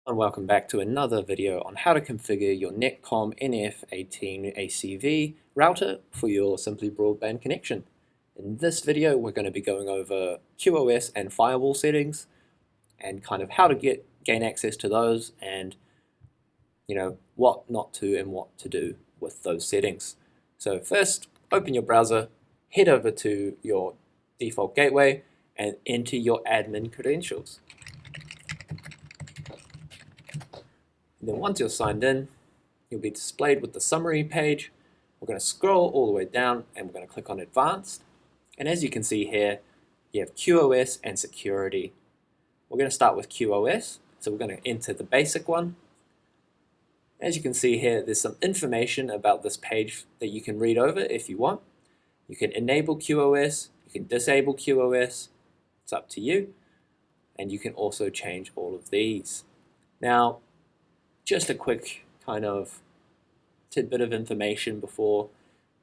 And welcome back to another video on how to configure your Netcomm NF18ACV router for your Simply Broadband connection. In this video, we're going to be going over QoS and firewall settings and kind of how to gain access to those and what not to and what to do with those settings. So first, open your browser, head over to your default gateway and enter your admin credentials. And then once you're signed in, you'll be displayed with the summary page. We're going to scroll all the way down and we're going to click on Advanced. And as you can see here, you have QoS and Security. We're going to start with QoS, so we're going to enter the basic one. As you can see here, there's some information about this page that you can read over if you want. You can enable QoS, you can disable QoS, it's up to you. And you can also change all of these. Now, just a quick kind of tidbit of information before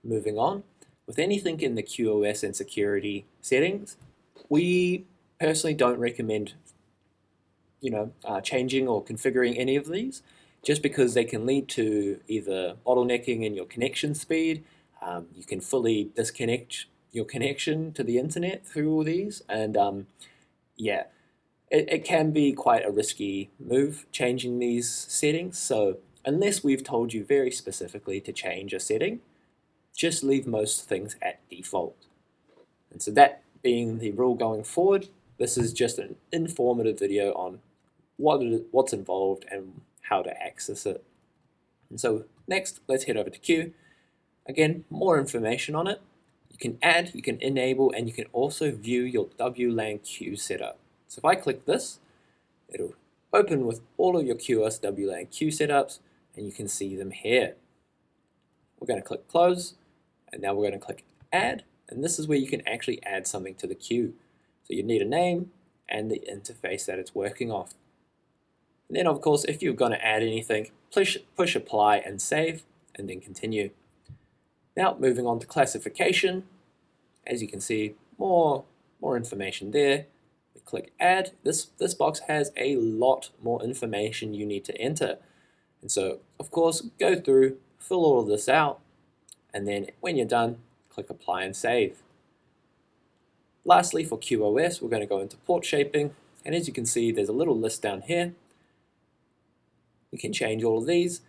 moving on. With anything in the QoS and security settings, we personally don't recommend changing or configuring any of these, just because they can lead to either bottlenecking in your connection speed. You can fully disconnect your connection to the internet through all these, and it can be quite a risky move changing these settings. So unless we've told you very specifically to change a setting, just leave most things at default. And so that being the rule going forward, this is just an informative video on what's involved and how to access it. And so next, let's head over to Q. Again, more information on it. You can add, you can enable, and you can also view your WLAN queue setup. So if I click this, it'll open with all of your QoS WLAN queue setups, and you can see them here. We're going to click Close, and now we're going to click Add, and this is where you can actually add something to the queue. So you need a name and the interface that it's working off. And then of course, if you're going to add anything, push Apply and Save, and then Continue. Now moving on to classification. As you can see, more information there. We click Add. This box has a lot more information you need to enter. And so, of course, go through, fill all of this out, and then when you're done, click Apply and Save. Lastly, for QoS, we're going to go into port shaping, and as you can see, there's a little list down here. You can change all of these,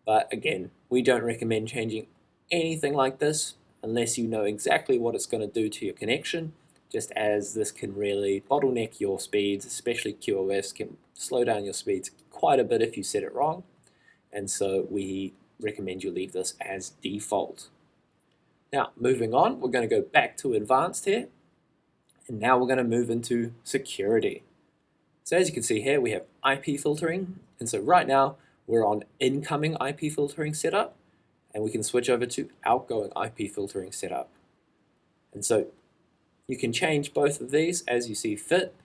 but again, we don't recommend changing anything like this unless you know exactly what it's going to do to your connection, just as this can really bottleneck your speeds, especially QoS can slow down your speeds quite a bit if you set it wrong. And so we recommend you leave this as default. Now, moving on, we're going to go back to advanced here. And now we're going to move into security. So as you can see here, we have IP filtering. And so right now, we're on incoming IP filtering setup. And we can switch over to outgoing IP filtering setup. And so you can change both of these as you see fit.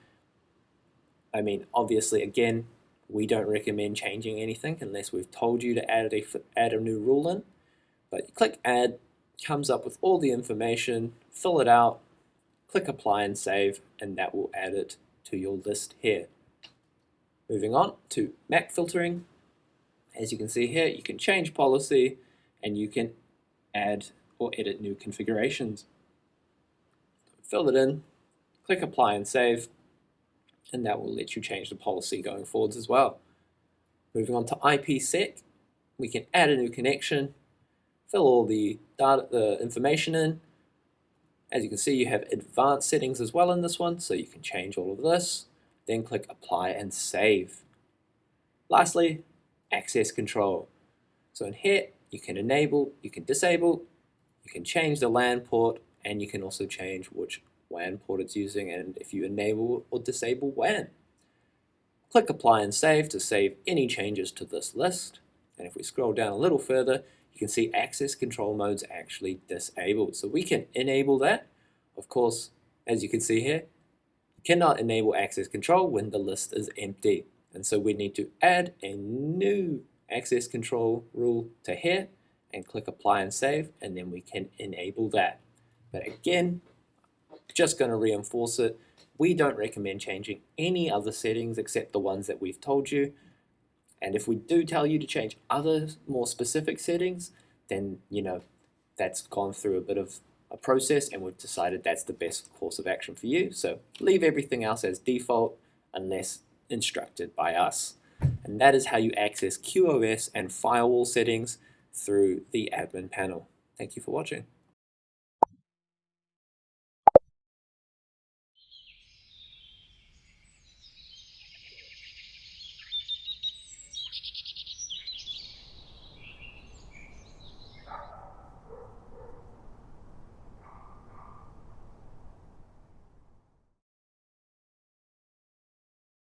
I mean, obviously, again, we don't recommend changing anything unless we've told you to add a new rule in. But you click Add, comes up with all the information, fill it out, click Apply and Save, and that will add it to your list here. Moving on to MAC filtering. As you can see here, you can change policy and you can add or edit new configurations. Fill it in, click Apply and Save, and that will let you change the policy going forwards as well. Moving on to IPsec, we can add a new connection, fill all the information in. As you can see, you have advanced settings as well in this one, so you can change all of this, then click Apply and Save. Lastly, access control. So in here, you can enable, you can disable, you can change the LAN port, and you can also change which WAN port it's using and if you enable or disable WAN. Click Apply and Save to save any changes to this list. And if we scroll down a little further, you can see access control modes actually disabled. So we can enable that. Of course, as you can see here, you cannot enable access control when the list is empty. And so we need to add a new access control rule to here and click Apply and Save, and then we can enable that. But again, just going to reinforce it, we don't recommend changing any other settings except the ones that we've told you. And if we do tell you to change other more specific settings, then that's gone through a bit of a process and we've decided that's the best course of action for you. So leave everything else as default unless instructed by us. And that is how you access QoS and firewall settings through the admin panel. Thank you for watching.